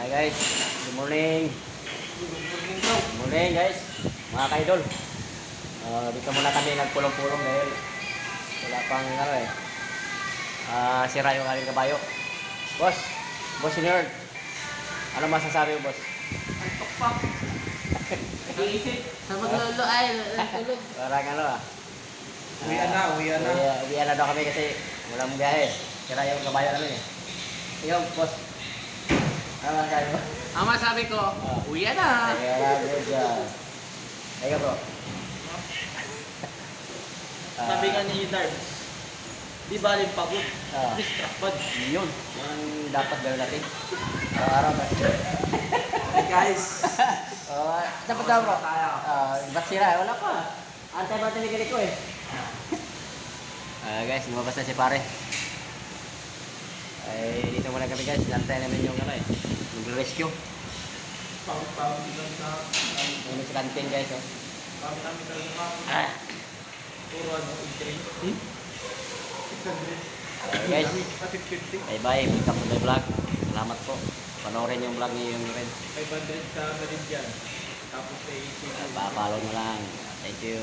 Hi guys, good morning. Good morning guys, mga ka-idol. Dito muna kami nagpulong-pulong dahil wala pang ano eh. Sira yung aking kabayo. Boss Senior, ano masasabi mo boss? Ang pakpak. Nag-iisip. Sa maglolo ay tulog. Parang ano Uwian na. Uwian na daw kami kasi walang biyahe. Sira yung kabayo namin eh. Ikaw boss, ano masasabi mo? Ang masabi ko, uwi na. Good job. Ikaw bro. Sabi nga ni Darbs, di ba rin pagod? Ah. Distracted. Yun, yung dapat gawin natin. Araw-araw ba? Hey guys! Dapat daw bro. Ba't sira? Wala pa. Antay ba tinigil ko eh. Guys, lumabas na si pare. Ay, dito muna kami guys. Antay namin yung ano eh. Mag-rescue. Pagod lang sa... Yung sa kantin guys oh. Kami talaga Ah. puro ano, intake. 600. Guys, Kasi 50. bye bye. Welcome to my vlog. Salamat po. Panoorin yung vlog niyo yung rin. 500 sa Meridian. Tapos ay... Papalo mo lang. Thank you.